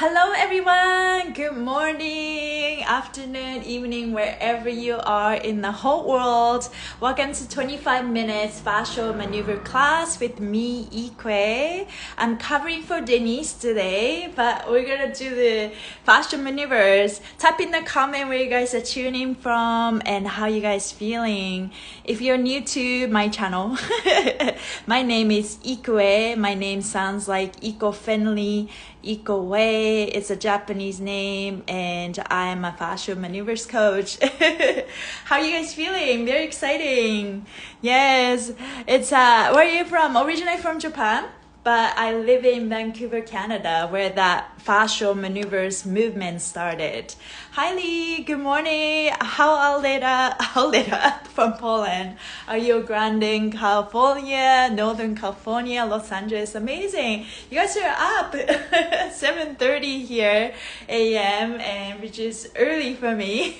Hello everyone! Good morning, afternoon, evening, wherever you are in the whole world. Welcome to 25 minutes fascia maneuver class with me, Ikue. I'm covering for Denise today, but we're gonna do the fascia maneuvers. Type in the comment where you guys are tuning from and how you guys feeling. If you're new to my channel, my name is Ikue. My name sounds like eco-friendly, eco-way. It's a Japanese name, and I'm a fascia maneuvers coach. How are you guys feeling? Very exciting. Yes, it's where are you from? Originally from Japan, but I live in Vancouver, Canada, where that fascia maneuvers movement started. Hi Lee, good morning. How Aleda from Poland. Are you Grande in California, Northern California, Los Angeles? Amazing. You guys are up 7:30 here a.m. and which is early for me.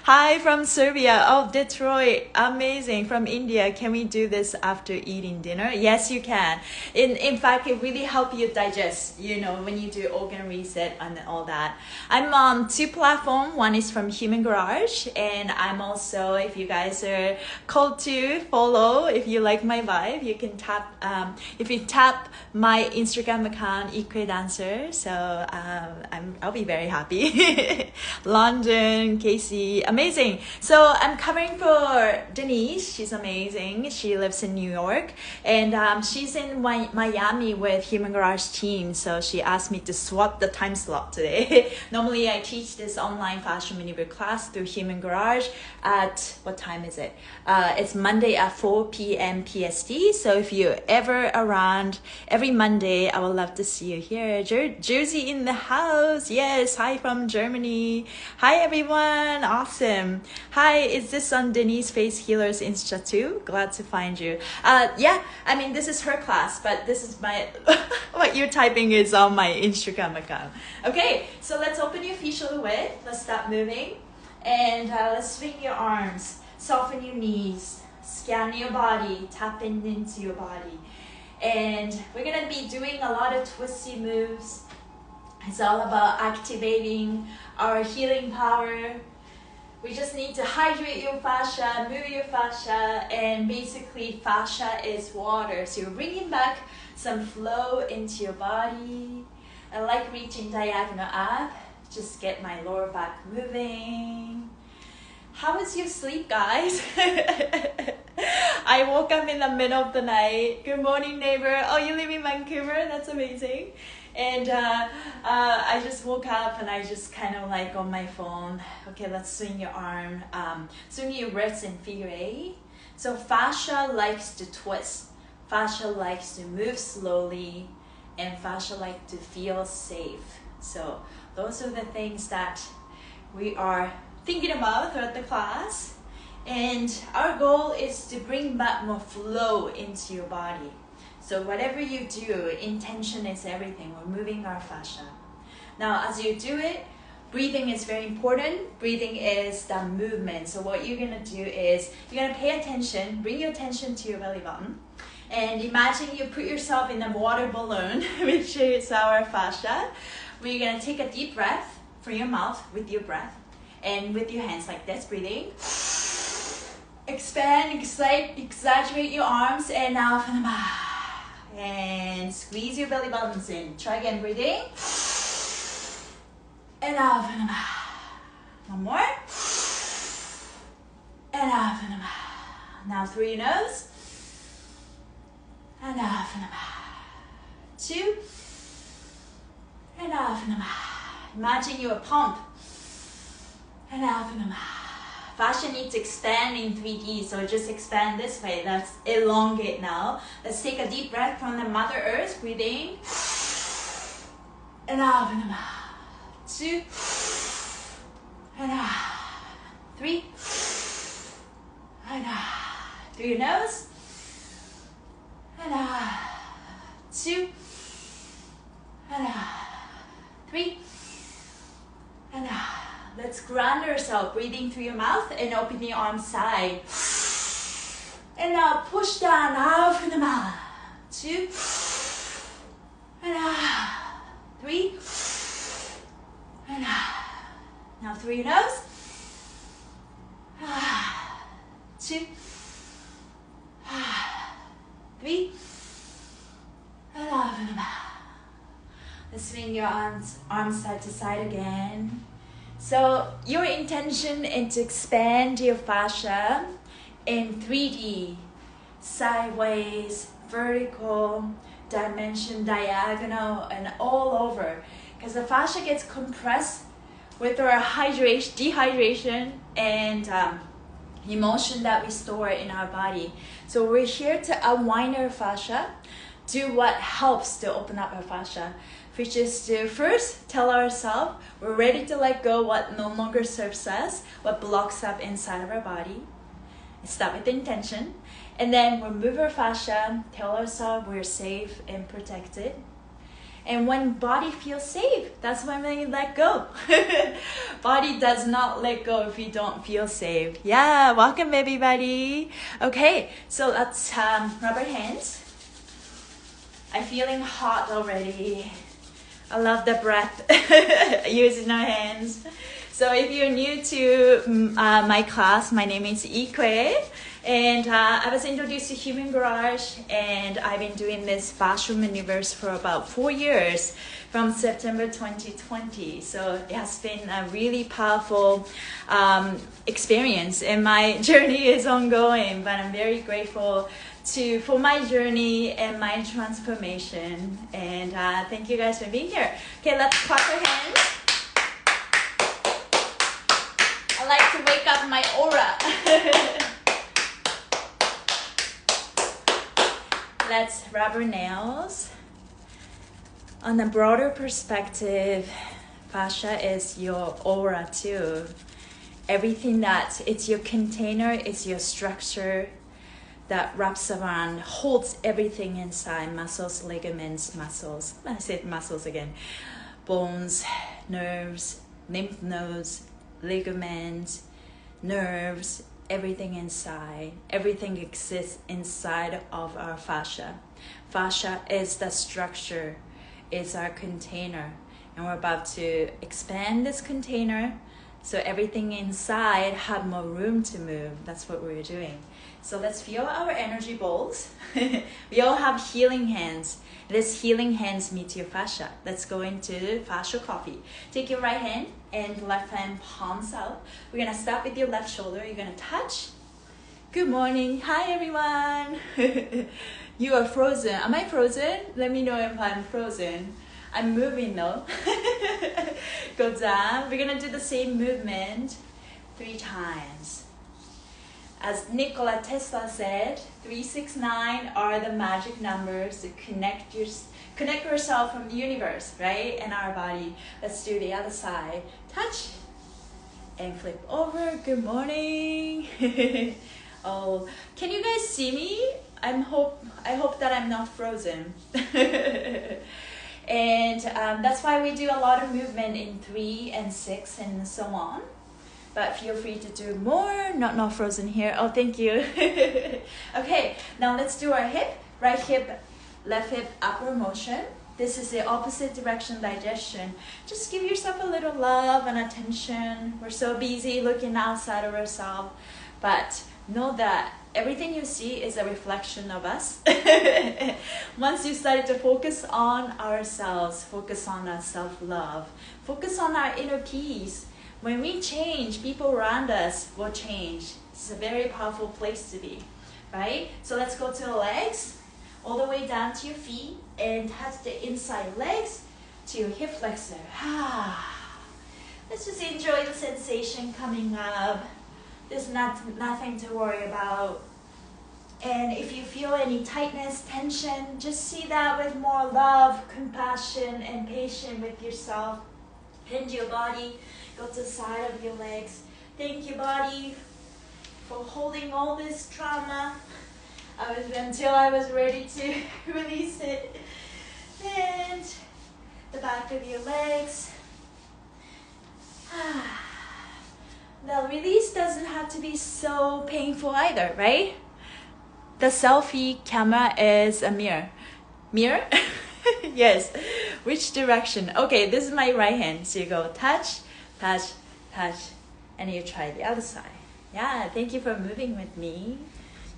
Hi from Serbia. Oh, Detroit. Amazing. From India. Can we do this after eating dinner? Yes, you can. In fact, it really helps you digest, you know, when you do organ reset and all that. I'm on two platforms. One is from Human Garage, and I'm also, if you guys are called to follow, if you like my vibe, you can tap, if you tap my Instagram account, Ikue Dancer, so I'll be very happy. London, Casey, amazing. So I'm covering for Denise. She's amazing. She lives in New York, and she's in Miami with Human Garage team, so she asked me to swap the time slot today. Normally I teach this online fascia maneuver class through Human Garage at, what time is it? It's Monday at 4 p.m. PST, so if you're ever around every Monday, I would love to see you here. Jersey in the house. Yes, hi from Germany. Hi everyone, awesome. Hi, is this on Denise Face Healers Insta too? Glad to find you. Yeah, I mean, this is her class, but this is my, what you're typing is on my Instagram account. Okay, so let's open your feet shoulder width. Let's start moving. And let's swing your arms, soften your knees, scan your body, tap into your body. And we're gonna be doing a lot of twisty moves. It's all about activating our healing power. We just need to hydrate your fascia, move your fascia, and basically fascia is water. So you're bringing back some flow into your body. I like reaching diagonal up. Just get my lower back moving. How was your sleep, guys? I woke up in the middle of the night. Good morning, neighbor. Oh, you live in Vancouver? That's amazing. And I just woke up and I just kind of like on my phone. Okay, let's swing your arm. Swing your wrists in figure eight. So fascia likes to twist. Fascia likes to move slowly. And fascia likes to feel safe. So those are the things that we are thinking about throughout the class. And our goal is to bring back more flow into your body. So whatever you do, intention is everything. We're moving our fascia. Now, as you do it, breathing is very important. Breathing is the movement. So what you're gonna do is, you're gonna pay attention, bring your attention to your belly button, and imagine you put yourself in a water balloon, which is our fascia. We're gonna take a deep breath from your mouth with your breath, and with your hands like this, breathing. Expand, exaggerate your arms, and now from the mouth. And squeeze your belly buttons in. Try again, breathing. And out from the mouth. One more. And out from the mouth. Now through your nose. And out from the mouth. 2. And out from the mouth. Imagine you're a pump. And out from the mouth. Fascia needs to expand in 3D, so just expand this way. Let's elongate now. Let's take a deep breath from the Mother Earth, breathing. And out from the mouth. 2. And out. 3. And out. Through your nose. And out. 2. And out. 3. And out. Let's ground ourselves, breathing through your mouth and open your arms side. And now push down out from the mouth. 2. And out. 3. through your nose. 2, 3, and off and back. Let's swing your arms side to side again. So your intention is to expand your fascia in 3D, sideways, vertical, dimension, diagonal, and all over. Because the fascia gets compressed with our dehydration, and emotion that we store in our body. So we're here to unwind our fascia, do what helps to open up our fascia, which is to first tell ourselves we're ready to let go what no longer serves us, what blocks up inside of our body. Start with the intention, and then we'll move our fascia, tell ourselves we're safe and protected. And when body feels safe, that's when we let go. Body does not let go if you don't feel safe. Yeah, welcome everybody. Okay, so let's rub our hands. I'm feeling hot already. I love the breath using our hands. So if you're new to my class, my name is Ikue, and I was introduced to Human Garage, and I've been doing this fascial maneuvers for about 4 years from September 2020. So it has been a really powerful experience, and my journey is ongoing, but I'm very grateful for my journey and my transformation. And thank you guys for being here. Okay, let's clap our hands. I like to wake up my aura. Let's rub our nails. On a broader perspective, fascia is your aura too. Everything that, it's your container, it's your structure that wraps around, holds everything inside, muscles, ligaments, muscles. I said muscles again. Bones, nerves, lymph nodes, ligaments, nerves, everything inside. Everything exists inside of our fascia. Fascia is the structure, it's our container. And we're about to expand this container so everything inside have more room to move. That's what we're doing. So let's feel our energy bowls. We all have healing hands. This healing hands meet your fascia. Let's go into fascial coffee. Take your right hand and left hand palms out. We're gonna start with your left shoulder. You're gonna touch. Good morning. Hi everyone. You are frozen. Am I frozen? Let me know if I'm frozen. I'm moving though. Go down. We're gonna do the same movement 3 times. As Nikola Tesla said, 369 are the magic numbers to connect yourself from the universe, right? And our body. Let's do the other side. Touch and flip over. Good morning. Oh, can you guys see me? I hope that I'm not frozen. And that's why we do a lot of movement in 3 and 6 and so on. But feel free to do more, not frozen here. Oh, thank you. Okay, now let's do our hip. Right hip, left hip, upward motion. This is the opposite direction digestion. Just give yourself a little love and attention. We're so busy looking outside of ourselves. But know that everything you see is a reflection of us. Once you started to focus on ourselves, focus on our self-love, focus on our inner peace, when we change, people around us will change. It's a very powerful place to be, right? So let's go to the legs, all the way down to your feet, and touch the inside legs to your hip flexor. Let's just enjoy the sensation coming up. There's nothing to worry about. And if you feel any tightness, tension, just see that with more love, compassion, and patience with yourself. Bend your body. Go to the side of your legs. Thank you, body, for holding all this trauma until I was ready to release it. And the back of your legs. The release doesn't have to be so painful either, right? The selfie camera is a mirror. Mirror? Yes. Which direction? Okay, this is my right hand. So you go touch, touch, touch, and you try the other side. Yeah, thank you for moving with me.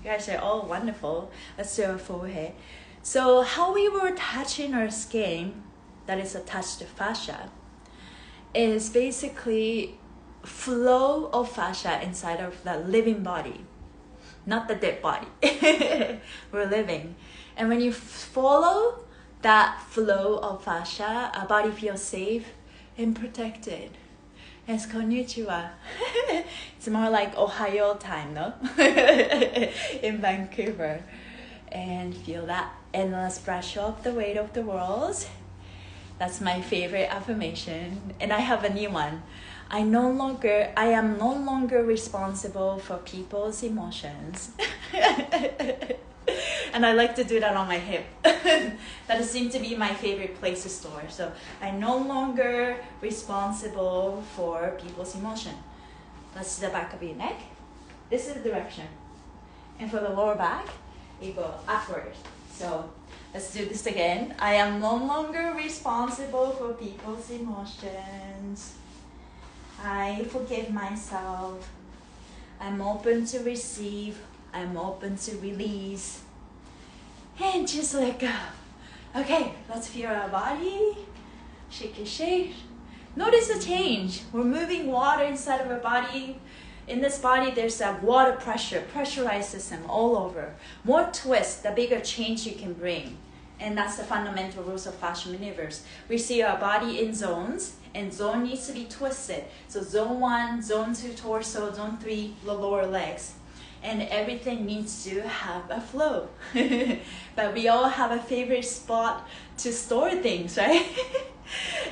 You guys are all wonderful. Let's do our forehead. So how we were touching our skin, that is attached to fascia, is basically flow of fascia inside of the living body, not the dead body. We're living. And when you follow that flow of fascia, our body feels safe and protected. It's konnichiwa. It's more like Ohio time, no? In Vancouver. And feel that. And let's brush off the weight of the world. That's my favorite affirmation. And I have a new one. I am no longer responsible for people's emotions. And I like to do that on my hip. That seems to be my favorite place to store. So I'm no longer responsible for people's emotion. That's the back of your neck. This is the direction. And for the lower back, you go upward. So let's do this again. I am no longer responsible for people's emotions. I forgive myself. I'm open to receive. I'm open to release. And just let go. Okay, let's feel our body. Shake it, shake. Notice the change. We're moving water inside of our body. In this body, there's a water pressure, pressurized system all over. More twist, the bigger change you can bring. And that's the fundamental rules of fascia maneuvers. We see our body in zones, and zone needs to be twisted. So zone 1, zone 2, torso, zone 3, the lower legs. And everything needs to have a flow. But we all have a favorite spot to store things, right?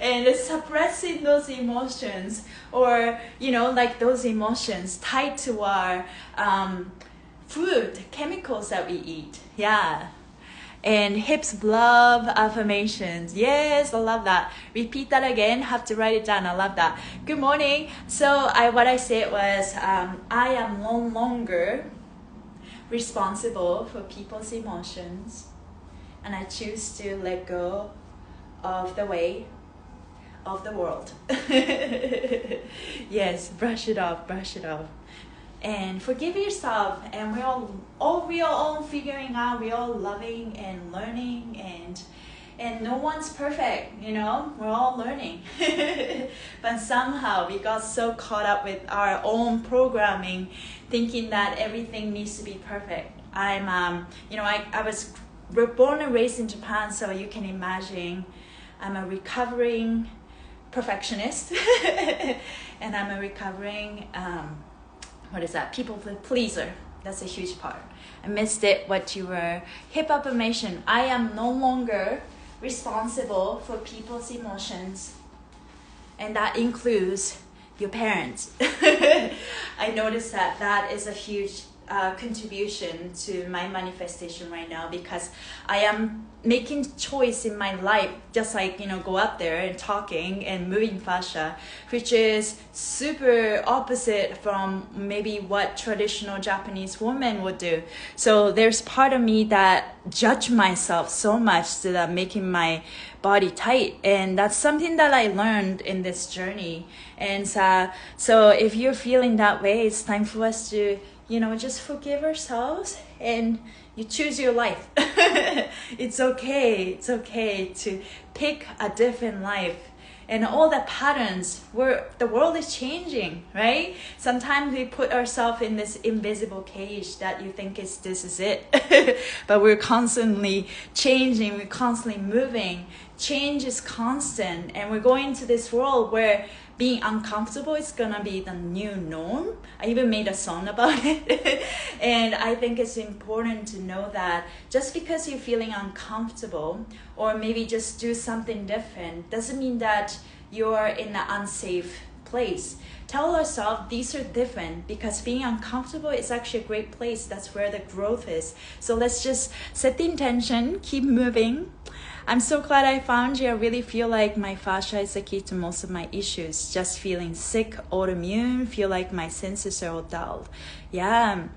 And it's suppressing those emotions, or like those emotions tied to our food, chemicals that we eat. Yeah. And hips love affirmations. Yes, I love that. Repeat that again. Have to write it down. I love that. Good morning. So what I said was, I am no longer responsible for people's emotions, and I choose to let go of the weight of the world. Yes, brush it off, brush it off. And forgive yourself, and we are all figuring out, we're all loving and learning, and no one's perfect, we're all learning. But somehow we got so caught up with our own programming, thinking that everything needs to be perfect. I was born and raised in Japan, so you can imagine I'm a recovering perfectionist. And I'm a recovering people pleaser. That's a huge part. I missed it. What you were hip affirmation. I am no longer responsible for people's emotions, and that includes your parents. I noticed that is a huge contribution to my manifestation right now, because I am making choice in my life, just like go out there and talking and moving fascia, which is super opposite from maybe what traditional Japanese women would do. So there's part of me that judge myself so much that I'm making my body tight, and that's something that I learned in this journey. And so if you're feeling that way, it's time for us to just forgive ourselves, and you choose your life. It's okay to pick a different life. And all the patterns, the world is changing, right? Sometimes we put ourselves in this invisible cage that you think this is it. But we're constantly changing, we're constantly moving. Change is constant, and we're going to this world where being uncomfortable is gonna be the new norm. I even made a song about it. And I think it's important to know that just because you're feeling uncomfortable, or maybe just do something different, doesn't mean that you're in an unsafe place. Tell yourself these are different, because being uncomfortable is actually a great place. That's where the growth is. So let's just set the intention, keep moving. I'm so glad I found you. I really feel like my fascia is the key to most of my issues. Just feeling sick, autoimmune, feel like my senses are all dulled. Yeah,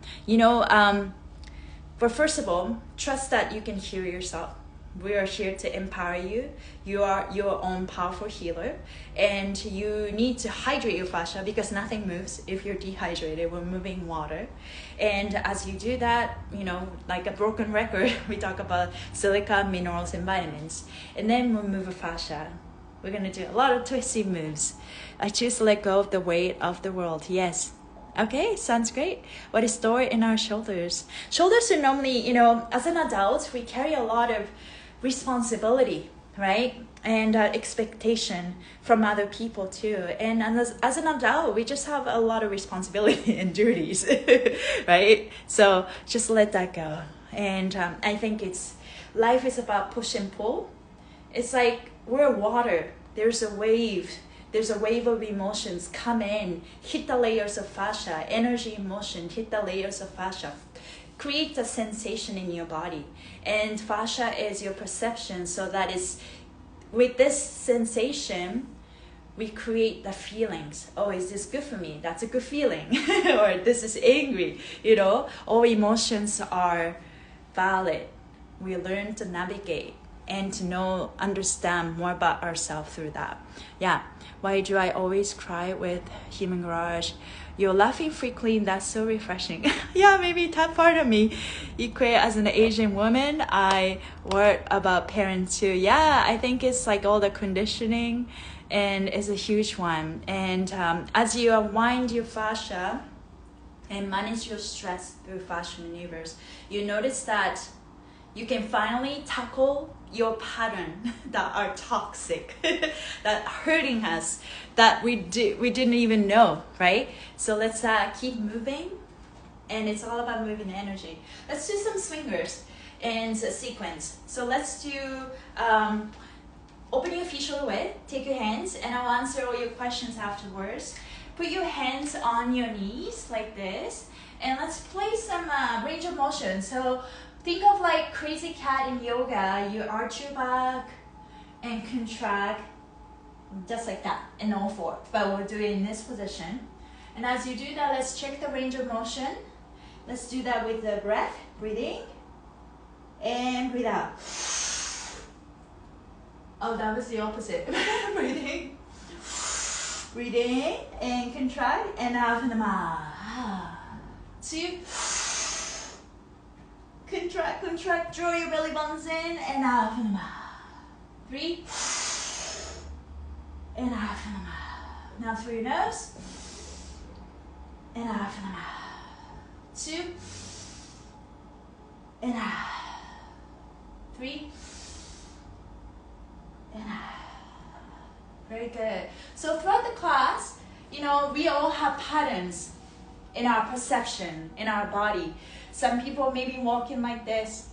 but first of all, trust that you can heal yourself. We are here to empower you. You are your own powerful healer, and you need to hydrate your fascia because nothing moves if you're dehydrated. We're moving water, and as you do that, like a broken record, we talk about silica, minerals, and vitamins, and then we'll move a fascia. We're gonna do a lot of twisty moves. I choose to let go of the weight of the world. Yes. Okay, sounds great. What is stored in our shoulders? Shoulders are normally, as an adult, we carry a lot of responsibility, right? And expectation from other people too. And as an adult, we just have a lot of responsibility and duties, right? So just let that go. And I think life is about push and pull. It's like we're water. There's a wave of emotions come in, hit the layers of fascia, energy, emotion, hit the layers of fascia, create a sensation in your body. And fascia is your perception, so that is, with this sensation, we create the feelings. Oh, is this good for me? That's a good feeling. Or this is angry, All emotions are valid. We learn to navigate and to understand more about ourselves through that. Yeah. Why do I always cry with Human Garage? You're laughing frequently, and that's so refreshing. Yeah, maybe that part of me. Equate as an Asian woman, I worry about parents too. Yeah, I think it's like all the conditioning, and it's a huge one. And as you unwind your fascia and manage your stress through fascia maneuvers, you notice that you can finally tackle your pattern that are toxic, that hurting us, that we didn't even know, right? So let's keep moving, and it's all about moving energy. Let's do some swingers and sequence. So let's do open your feet shoulder width, take your hands, and I'll answer all your questions afterwards. Put your hands on your knees like this, and let's play some range of motion. So think of like crazy cat in yoga. You arch your back and contract just like that in all four. But we'll do it in this position. And as you do that, let's check the range of motion. Let's do that with the breath. Breathing and breathe out. Oh, that was the opposite. Breathing. Breathing and contract and out from the mouth. 2. Contract, draw your belly buttons in and out from the mouth. 3. And out from the mouth. Now through your nose and out from the mouth. 2. And out. 3. And out. Very good. So throughout the class, we all have patterns in our perception, in our body. Some people may be walking like this.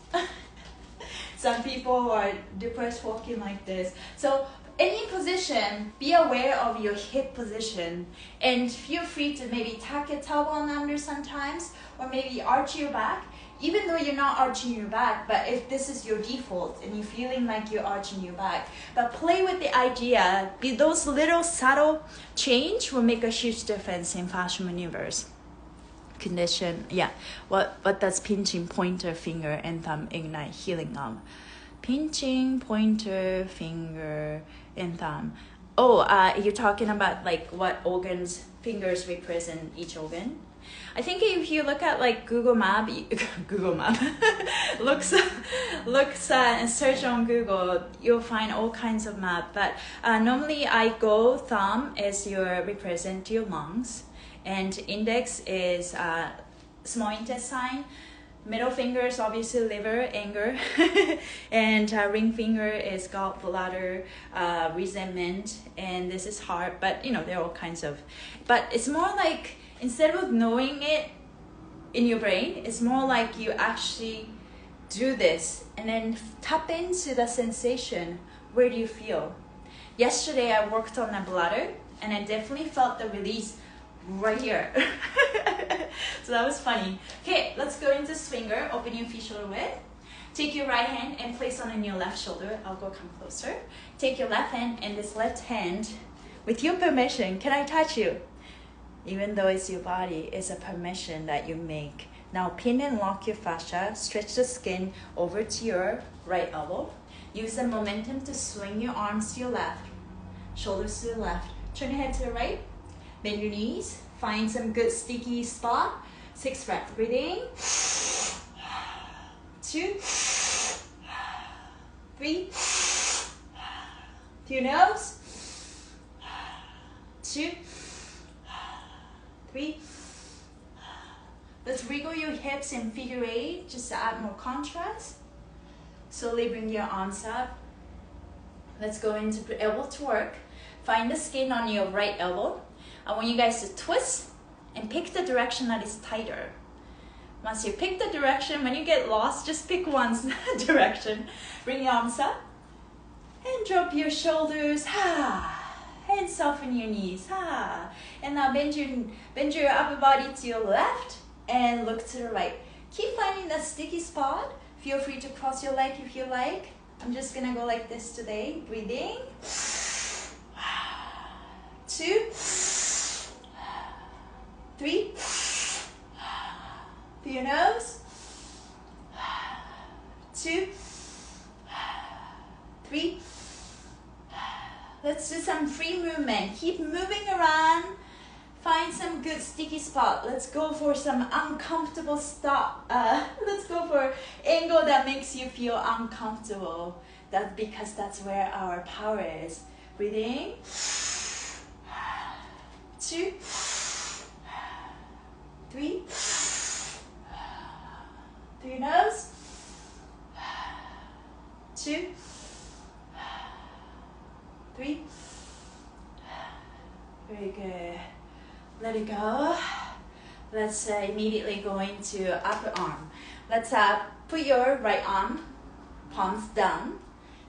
Some people are depressed walking like this. So any position, be aware of your hip position, and feel free to maybe tuck your tailbone under sometimes, or maybe arch your back, even though you're not arching your back. But if this is your default and you're feeling like you're arching your back, but play with the idea. Those little subtle change will make a huge difference in fascia maneuvers. Condition, yeah. What does pinching pointer finger and thumb ignite healing of? Pinching pointer finger and thumb. Oh, you're talking about like what organs fingers represent each organ? I think if you look at like Google Map, looks and search on Google, you'll find all kinds of map. But normally I go thumb is represent your lungs. And index is small intestine. Middle finger is obviously liver, anger. And ring finger is gallbladder, resentment. And this is heart. But, there are all kinds of... But it's more like, instead of knowing it in your brain, it's more like you actually do this. And then tap into the sensation. Where do you feel? Yesterday, I worked on the bladder. And I definitely felt the release right here. So that was funny. Okay, let's go into swinger. Open your feet shoulder width. Take your right hand and place on your left shoulder. I'll come closer. Take your left hand and this left hand, with your permission, can I touch you? Even though it's your body, it's a permission that you make. Now pin and lock your fascia. Stretch the skin over to your right elbow. Use the momentum to swing your arms to your left, shoulders to the left. Turn your head to the right, bend your knees, find some good sticky spot. 6 breaths, breathing. 2, 3, through your nose. 2, 3. Let's wriggle your hips in figure 8 just to add more contrast. Slowly bring your arms up. Let's go into elbow to work. Find the skin on your right elbow. I want you guys to twist and pick the direction that is tighter. Once you pick the direction, when you get lost, just pick one direction. Bring your arms up and drop your shoulders. And soften your knees. And now bend your upper body to your left and look to the right. Keep finding that sticky spot. Feel free to cross your leg if you like. I'm just gonna go like this today. Breathing. 2, 3. Through your nose. 2, 3. Let's do some free movement. Keep moving around. Find some good sticky spot. Let's go for some uncomfortable stop. Let's go for angle that makes you feel uncomfortable. That's because that's where our power is. Breathing. 2, 3. Through your nose. 2, 3. Very good. Let it go. Let's immediately go into upper arm. Let's put your right arm, palms down.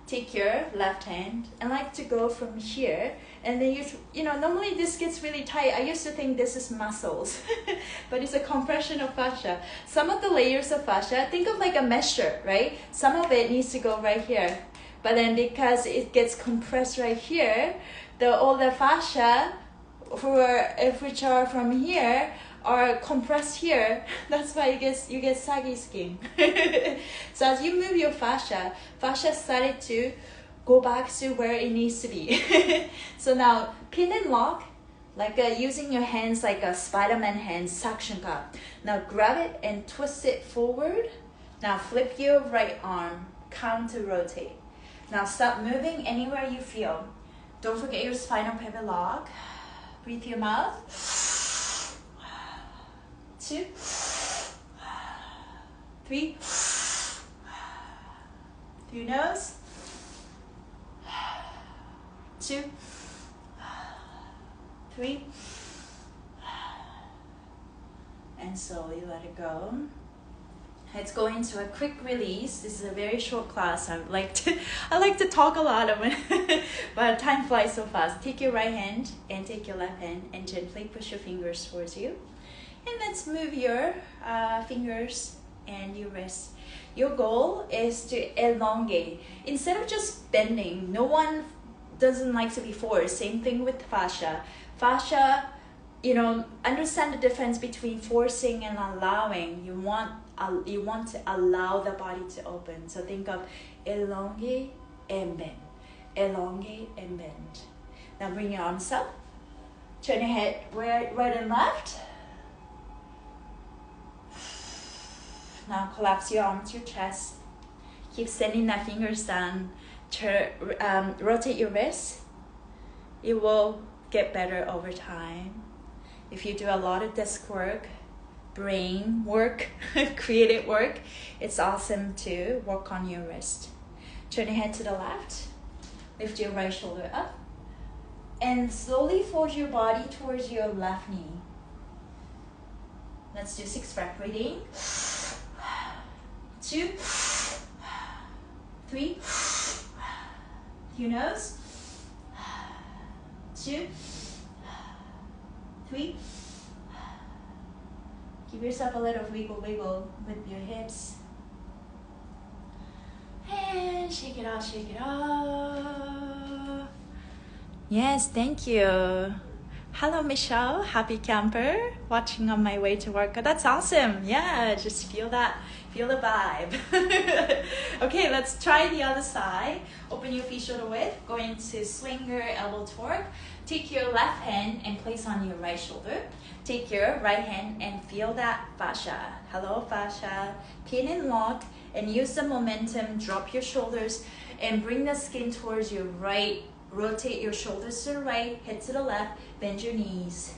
Take your left hand and like to go from here. And then you know, normally this gets really tight. I used to think this is muscles, but it's a compression of fascia. Some of the layers of fascia, think of like a measure, right? Some of it needs to go right here. But then because it gets compressed right here, all the fascia which are from here are compressed here. That's why you get saggy skin. So as you move your fascia started to go back to where it needs to be. So now pin and lock, like using your hands like a Spider-Man hand, suction cup. Now grab it and twist it forward. Now flip your right arm, counter rotate. Now stop moving anywhere you feel. Don't forget your spinal pivot lock. Breathe your mouth. 2, 3. Through your nose. 2, 3. And slowly let it go. Let's go into a quick release. This is a very short class. I like to talk a lot of it, but time flies so fast. Take your right hand and take your left hand and gently push your fingers towards you. And let's move your fingers and your wrist. Your goal is to elongate. Instead of just bending, no one doesn't like to be forced. Same thing with fascia. Fascia, you know, understand the difference between forcing and allowing. You want to allow the body to open. So think of elongate and bend. Elongate and bend. Now bring your arms up. Turn your head right and left. Now collapse your arms to your chest. Keep sending that fingers down. Rotate your wrist. It will get better over time. If you do a lot of desk work, brain work, creative work, it's awesome to work on your wrist. Turn your head to the left. Lift your right shoulder up. And slowly fold your body towards your left knee. Let's do 6 breaths. Breathing. 2, 3. Through your nose. 2, 3. Give yourself a little wiggle with your hips. And shake it off, shake it off. Yes, thank you. Hello, Michelle. Happy camper. Watching on my way to work. That's awesome. Yeah, just feel that Feel the vibe. Okay, let's try the other side. Open your feet shoulder width. Going to swing your elbow torque. Take your left hand and place on your right shoulder. Take your right hand and feel that fascia. Hello, fascia. Pin and lock, and use the momentum. Drop your shoulders and bring the skin towards your right. Rotate your shoulders to the right, head to the left, bend your knees.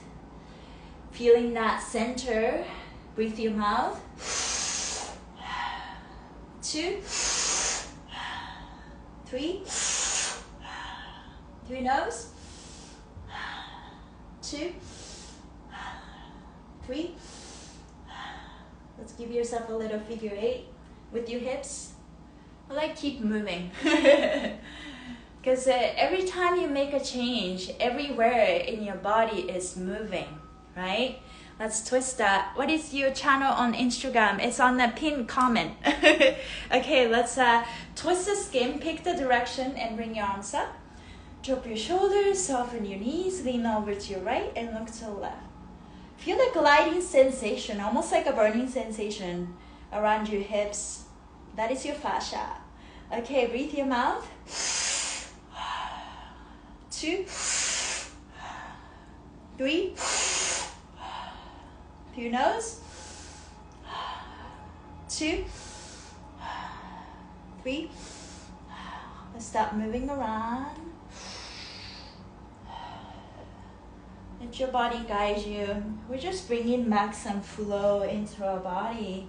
Feeling that center. Breathe through your mouth. 2, 3. Through your nose. 2, 3. Let's give yourself a little figure 8 with your hips. Like keep moving. Because every time you make a change, everywhere in your body is moving, right? Let's twist that. What is your channel on Instagram? It's on the pinned comment. Okay, let's twist the skin, pick the direction, and bring your arms up. Drop your shoulders, soften your knees, lean over to your right, and look to the left. Feel the gliding sensation, almost like a burning sensation around your hips. That is your fascia. Okay, breathe your mouth. 2, 3. Through your nose. 2, 3. Let's start moving around. Let your body guide you. We're just bringing back some flow into our body.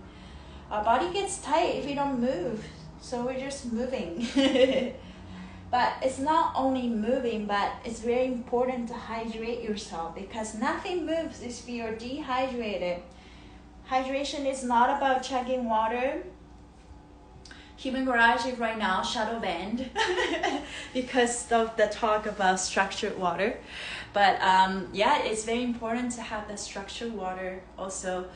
Our body gets tight if we don't move, so we're just moving. But it's not only moving, but it's very important to hydrate yourself, because nothing moves if you're dehydrated. Hydration is not about chugging water. Human Garage is right now shadow banned because of the talk about structured water. But yeah, it's very important to have the structured water. Also,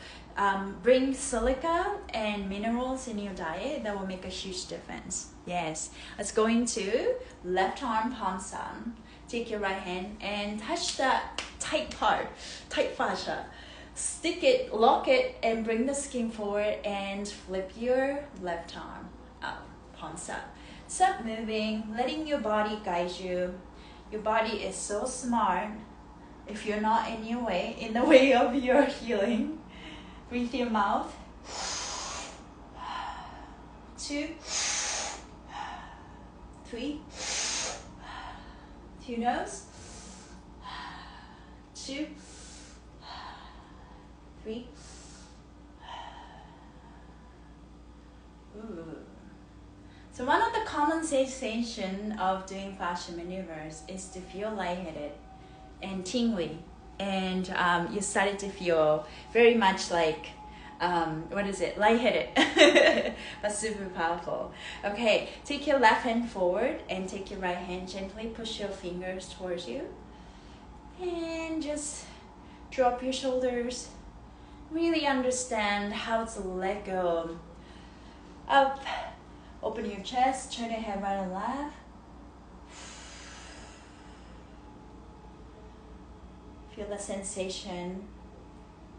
bring silica and minerals in your diet. That will make a huge difference. Yes, let's go into left arm palm sun. Take your right hand and touch that tight part, tight fascia. Stick it, lock it, and bring the skin forward and flip your left arm out, palms up. Stop moving, letting your body guide you. Your body is so smart. If you're not in the way of your healing, breathe your mouth. 2, 3. Through your nose. 2, 3. Ooh. So one of the common sensations of doing fascia maneuvers is to feel lightheaded and tingly, and you started to feel very much like lightheaded, but super powerful. Okay, take your left hand forward and take your right hand, gently push your fingers towards you, and just drop your shoulders. Really understand how to let go. Up, open your chest, turn your head right and left. Feel the sensation.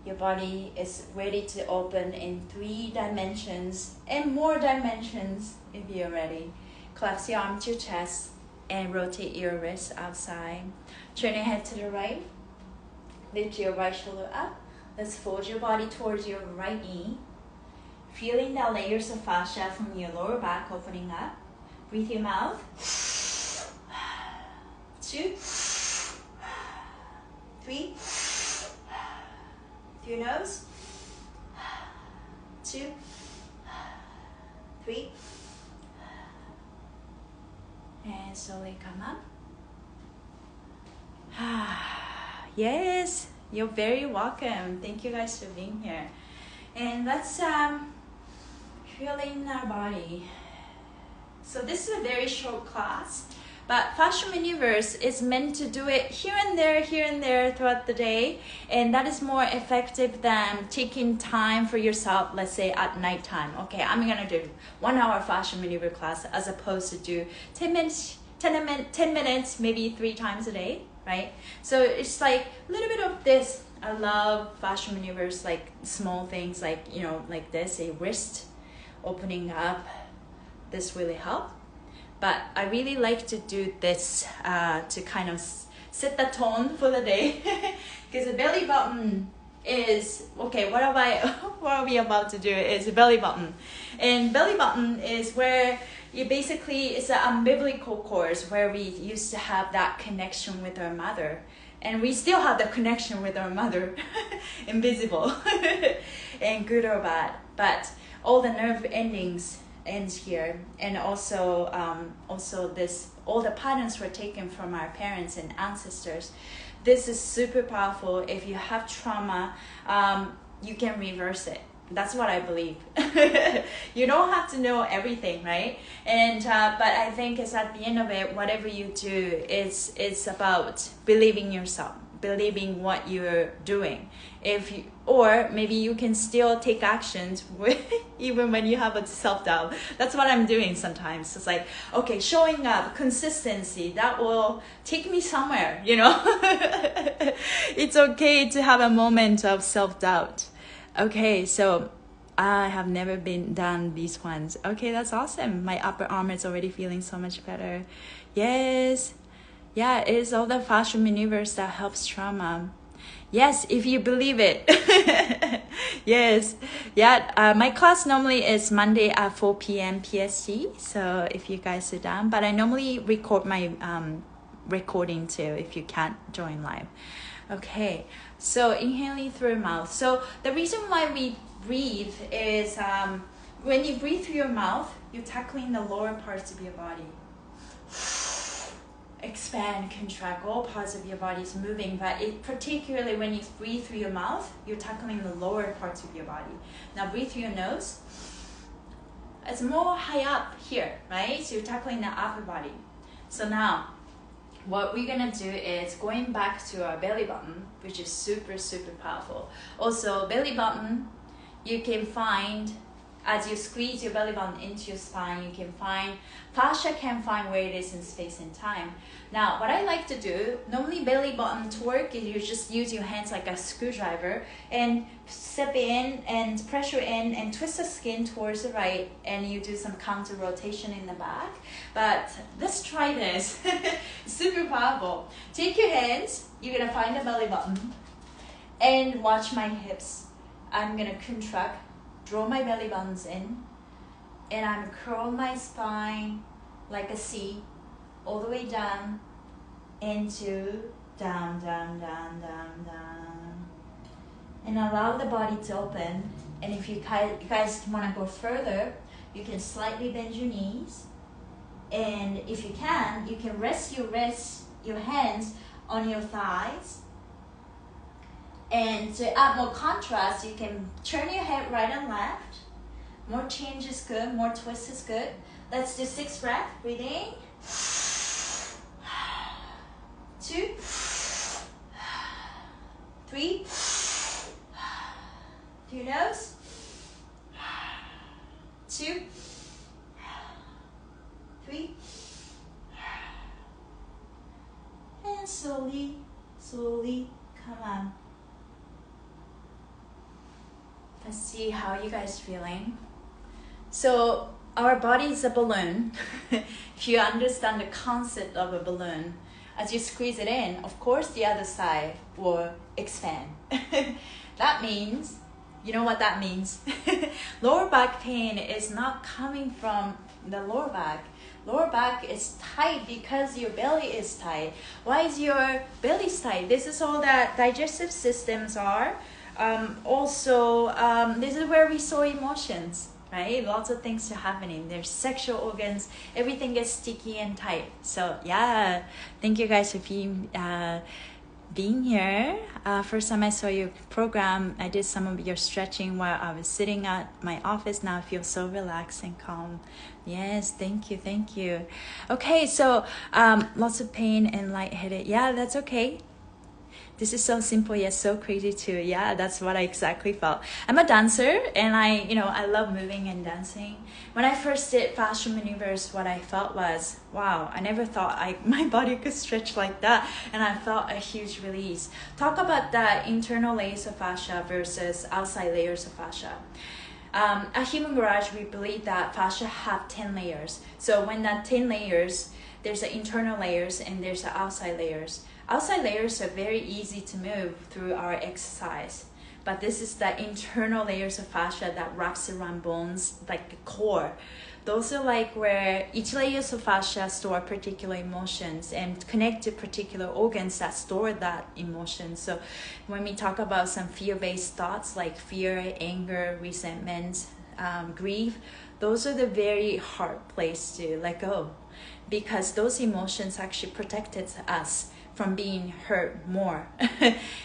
Your body is ready to open in 3 dimensions and more dimensions if you're ready. Collapse your arm to your chest and rotate your wrist outside. Turn your head to the right. Lift your right shoulder up. Let's fold your body towards your right knee. Feeling the layers of fascia from your lower back opening up. Breathe your mouth. 2, 3. Through your nose. 2, 3. And slowly come up. Yes, you're very welcome. Thank you guys for being here. And let's feel in our body. So this is a very short class, but fascia maneuvers is meant to do it here and there throughout the day, and that is more effective than taking time for yourself, let's say at nighttime. Okay, I'm gonna do 1 hour fascia maneuver class as opposed to do 10 minutes, maybe 3 times a day, right? So it's like a little bit of this. I love fascia maneuvers, like small things like, you know, like this, a wrist opening up, this really helps. But I really like to do this to kind of set the tone for the day. Because the belly button is, okay, what are we about to do is belly button. And belly button is where you basically, it's an umbilical cord where we used to have that connection with our mother. And we still have the connection with our mother, invisible, and good or bad. But all the nerve endings ends here, and also all the patterns were taken from our parents and ancestors. This is super powerful. If you have trauma, you can reverse it. That's what I believe. You don't have to know everything, right? And but I think it's at the end of it, whatever you do, it's about believing yourself, believing what you're doing. Or maybe you can still take actions even when you have a self-doubt. That's what I'm doing sometimes. It's like, okay, showing up, consistency, that will take me somewhere, you know. It's okay to have a moment of self-doubt. Okay, so I have never done these ones. Okay, that's awesome. My upper arm is already feeling so much better. Yes. Yeah, it is all the fascia maneuvers that helps trauma. Yes, if you believe it. Yes. Yeah, my class normally is Monday at 4 p.m. PST. So if you guys sit down, but I normally record my recording too if you can't join live. Okay, so inhaling through your mouth. So the reason why we breathe is when you breathe through your mouth, you're tackling the lower parts of your body. Expand, contract, all parts of your body is moving, but particularly when you breathe through your mouth, you're tackling the lower parts of your body. Now breathe through your nose. It's more high up here, right? So you're tackling the upper body. So now, what we're gonna do is going back to our belly button, which is super, super powerful. Also, belly button, you can find, as you squeeze your belly button into your spine, you can find, fascia can find where it is in space and time. Now, what I like to do, normally belly button torque is you just use your hands like a screwdriver and step in and pressure in and twist the skin towards the right, and you do some counter rotation in the back. But let's try this. Super powerful. Take your hands, you're gonna find the belly button and watch my hips. I'm gonna contract, draw my belly buttons in, and I'm curl my spine like a C, all the way down into down, down, down, down, down. And allow the body to open. And if you guys want to go further, you can slightly bend your knees. And if you can rest your hands on your thighs. And to add more contrast, you can turn your head right and left. More change is good, more twist is good. Let's do 6 breaths. Breathing. 2, 3. Through your nose. 2, 3. And slowly, slowly come on. Let's see how you guys feeling. So our body is a balloon. If you understand the concept of a balloon, as you squeeze it in, of course the other side will expand. That means, you know what that means? Lower back pain is not coming from the lower back. Lower back is tight because your belly is tight. Why is your belly tight? This is all that digestive systems are. This is where we store emotions, right? Lots of things are happening. There's sexual organs. Everything gets sticky and tight. So yeah, thank you guys for being here. First time I saw your program, I did some of your stretching while I was sitting at my office. Now I feel so relaxed and calm. Yes, thank you, thank you. Okay, so lots of pain and lightheaded. Yeah, that's okay. This is so simple yet so crazy too. Yeah, that's what I exactly felt. I'm a dancer and I love moving and dancing. When I first did fascia maneuvers, what I felt was, wow, I never thought my body could stretch like that. And I felt a huge release. Talk about that internal layers of fascia versus outside layers of fascia. At Human Garage, we believe that fascia have 10 layers. So when that 10 layers, there's the internal layers and there's the outside layers. Outside layers are very easy to move through our exercise. But this is the internal layers of fascia that wraps around bones, like the core. Those are like where each layers of fascia store particular emotions and connect to particular organs that store that emotion. So when we talk about some fear-based thoughts like fear, anger, resentment, grief, those are the very hard place to let go, because those emotions actually protected us from being hurt more.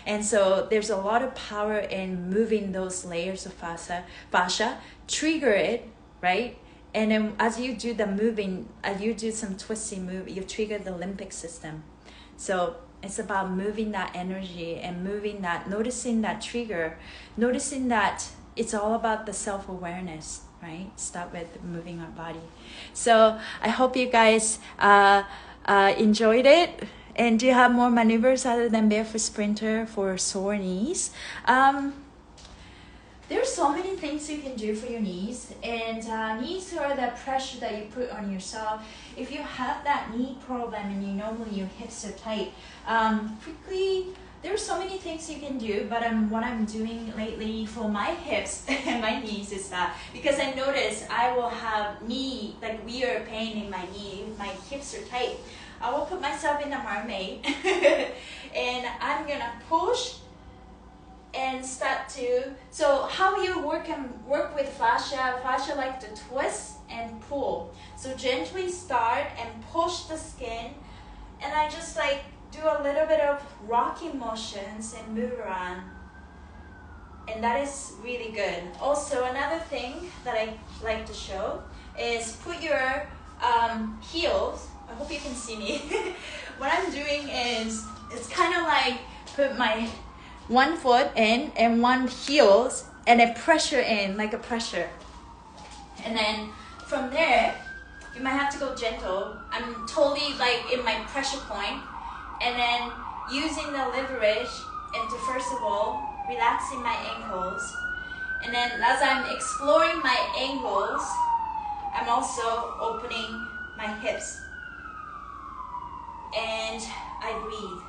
And so there's a lot of power in moving those layers of fascia, trigger it, right? And then as you do the moving, as you do some twisting move, you trigger the limbic system. So it's about moving that energy and moving that, noticing that trigger, noticing that it's all about the self-awareness, right? Start with moving our body. So I hope you guys enjoyed it. And do you have more maneuvers other than barefoot sprinter for sore knees? There's so many things you can do for your knees, and knees are the pressure that you put on yourself. If you have that knee problem and you normally your hips are tight, quickly, there's so many things you can do, but what I'm doing lately for my hips and my knees is that, because I notice I will have knee, like weird pain in my knee, my hips are tight. I will put myself in a mermaid and I'm gonna push and start to, so how you work with fascia like to twist and pull. So gently start and push the skin, and I just like do a little bit of rocking motions and move around. And that is really good. Also, another thing that I like to show is put your heels. I hope you can see me. What I'm doing is, it's kind of like put my one foot in and one heels and a pressure in, like a pressure. And then from there, you might have to go gentle. I'm totally like in my pressure point. And then using the leverage into, first of all, relaxing my ankles. And then as I'm exploring my ankles, I'm also opening my hips. And I breathe.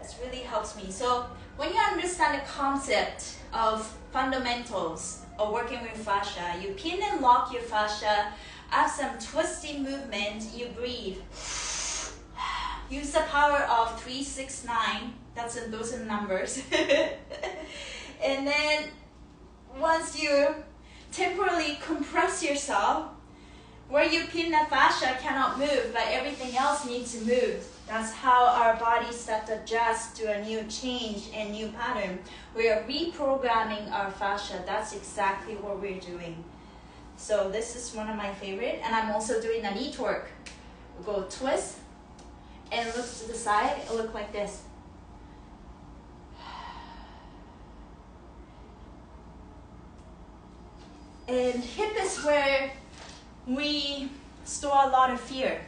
This really helps me. So when you understand the concept of fundamentals of working with fascia, you pin and lock your fascia, have some twisting movement, you breathe. Use the power of 3, 6, 9. Those are numbers. And then once you temporarily compress yourself, where you pin the fascia cannot move, but everything else needs to move. That's how our bodies start to adjust to a new change and new pattern. We are reprogramming our fascia. That's exactly what we're doing. So this is one of my favorite, and I'm also doing a knee torque. We go twist and look to the side. It'll look like this. And hip is where we store a lot of fear.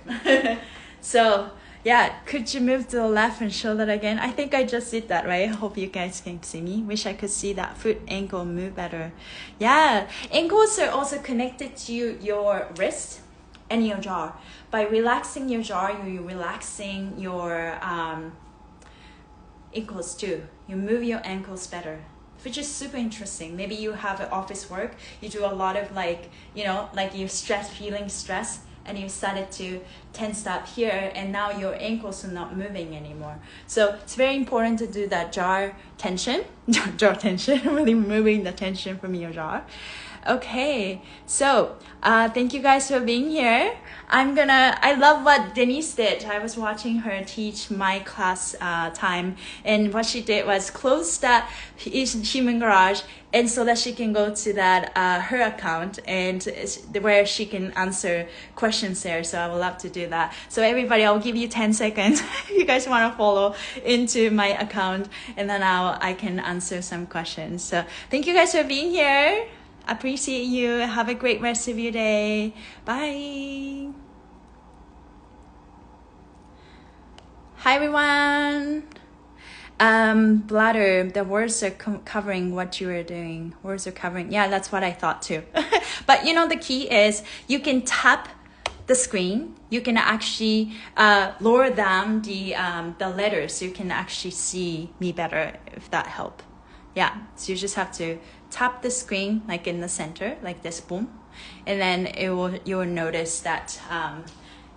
So yeah, could you move to the left and show that again? I think I just did that, right? I hope you guys can see me. Wish I could see that foot ankle move better. Yeah, ankles are also connected to your wrist and your jaw. By relaxing your jaw, you're relaxing your ankles too. You move your ankles better, which is super interesting. Maybe you have an office work, you do a lot of like, you know, like you're feeling stress, and you started to tense up here, and now your ankles are not moving anymore. So it's very important to do that jaw tension, really moving the tension from your jaw. Okay, so thank you guys for being here. I love what Denise did. I was watching her teach my class time, and what she did was close that Human Garage, and so that she can go to that her account and where she can answer questions there. So I would love to do that. So everybody, I'll give you 10 seconds if you guys want to follow into my account, and then I can answer some questions. So thank you guys for being here. Appreciate you. Have a great rest of your day. Bye. Hi everyone. Bladder, the words are covering what you are doing. Words are covering. Yeah, that's what I thought too. But you know, the key is you can tap the screen. You can actually lower down the letters so you can actually see me better, if that help. Yeah, so you just have to tap the screen like in the center, like this, boom. And then you'll notice that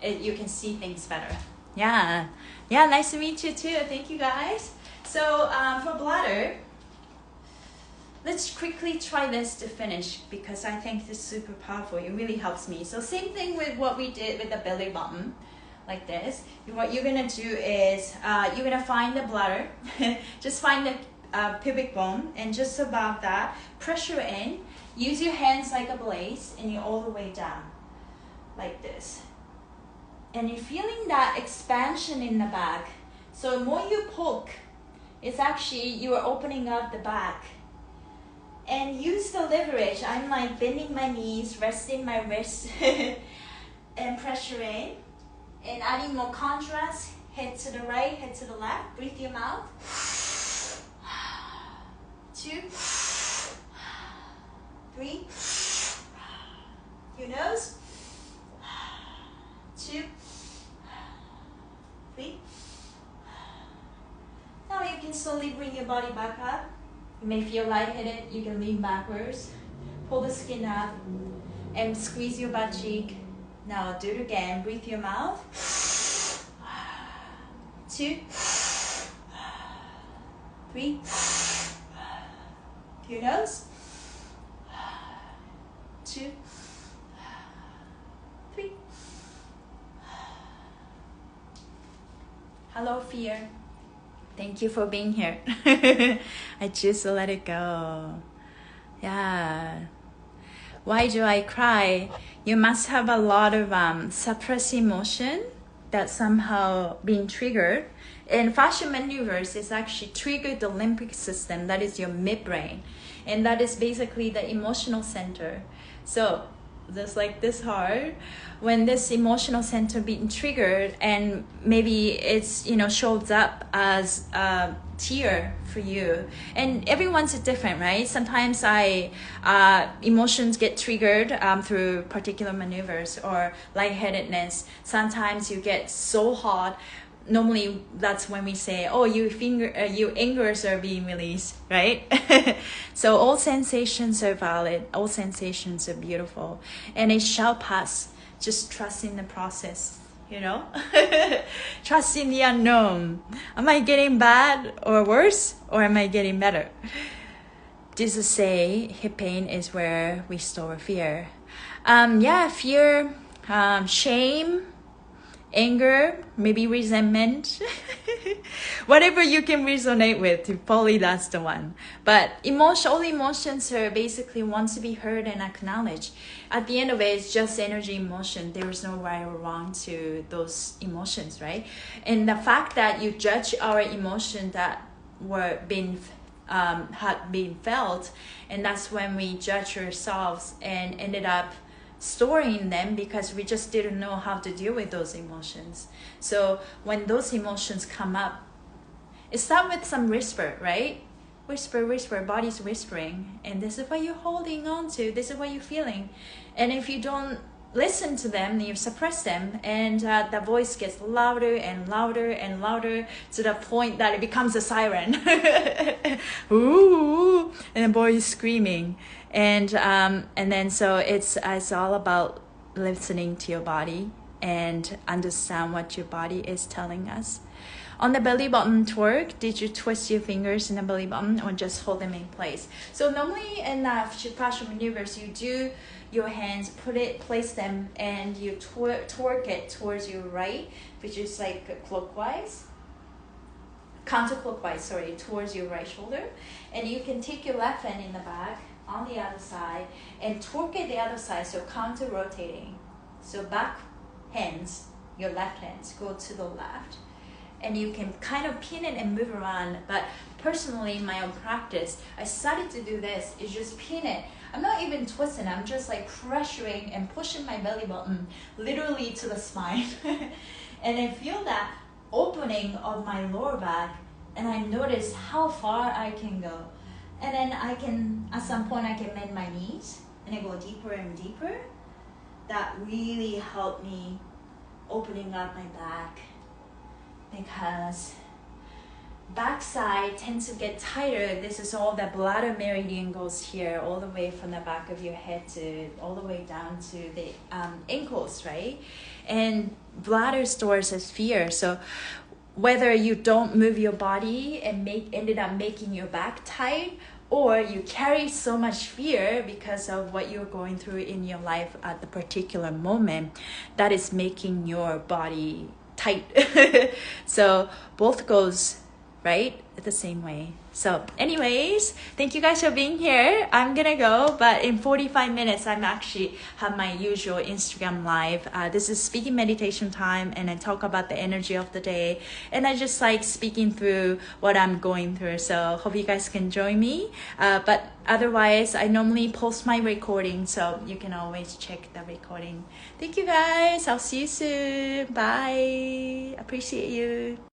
you can see things better. Yeah, nice to meet you too. Thank you guys. So for bladder, let's quickly try this to finish because I think this is super powerful. It really helps me. So same thing with what we did with the belly button, like this. What you're gonna do is you're gonna find the bladder, just find the pubic bone, and just above that, pressure in. Use your hands like a blaze, and you're all the way down, like this. And you're feeling that expansion in the back. So the more you poke, it's actually you are opening up the back. And use the leverage. I'm like bending my knees, resting my wrists, and pressure in. And adding more contrast. Head to the right, head to the left. Breathe your mouth. 2, 3. Your nose. 2, 3. Now you can slowly bring your body back up. You may feel lightheaded, you can lean backwards. Pull the skin up and squeeze your butt cheek. Now do it again, breathe your mouth. 2, 3. Your nose. 2, 3. Hello, fear. Thank you for being here. I choose to let it go. Yeah. Why do I cry? You must have a lot of suppressed emotion that somehow being triggered. And fascia maneuvers is actually triggered the limbic system, that is your midbrain. And that is basically the emotional center. So just like this hard, when this emotional center being triggered, and maybe it's, you know, shows up as a tear for you, and everyone's different, right? Sometimes emotions get triggered through particular maneuvers or lightheadedness. Sometimes you get so hot. Normally that's when we say, oh, your angers are being released, right? So all sensations are valid, all sensations are beautiful, and it shall pass. Just trust in the process, you know. Trust in the unknown. Am I getting bad or worse, or am I getting better? Jesus say hip pain is where we store fear. Fear, shame, anger, maybe resentment, whatever you can resonate with, probably that's the one. But all emotions are basically want to be heard and acknowledged. At the end of it, it's just energy, emotion. There is no right or wrong to those emotions, right? And the fact that you judge our emotion that were had been felt, and that's when we judge ourselves and ended up storing them because we just didn't know how to deal with those emotions. So when those emotions come up, it starts with some whisper, right? Whisper, body's whispering, and this is what you're holding on to, this is what you're feeling. And if you don't listen to them, you suppress them, and the voice gets louder and louder and louder to the point that it becomes a siren. Ooh, and the boy is screaming. And then so it's all about listening to your body and understand what your body is telling us. On the belly button twerk, did you twist your fingers in the belly button or just hold them in place? So normally in fascia maneuvers, you do your hands, place them, and you twerk it towards your right, which is like clockwise, counterclockwise, sorry, towards your right shoulder. And you can take your left hand in the back on the other side and twerk it the other side, so counter rotating. So back hands, your left hands go to the left, and you can kind of pin it and move around. But personally, in my own practice, I started to do this, is just pin it. I'm not even twisting, I'm just like pressuring and pushing my belly button literally to the spine. And I feel that opening of my lower back and I notice how far I can go. And then I can, at some point, I can bend my knees and I go deeper and deeper. That really helped me opening up my back, because backside tends to get tighter. This is all the bladder meridian goes here, all the way from the back of your head to all the way down to the ankles, right? And bladder stores as fear. So whether you don't move your body and ended up making your back tight, or you carry so much fear because of what you're going through in your life at the particular moment, that is making your body tight. So both goes right the same way. So anyways, thank you guys for being here. I'm gonna go, but in 45 minutes I'm actually have my usual Instagram live. This is speaking meditation time, and I talk about the energy of the day, and I just like speaking through what I'm going through. So hope you guys can join me, but otherwise I normally post my recording, so you can always check the recording. Thank you guys. I'll see you soon. Bye. Appreciate you.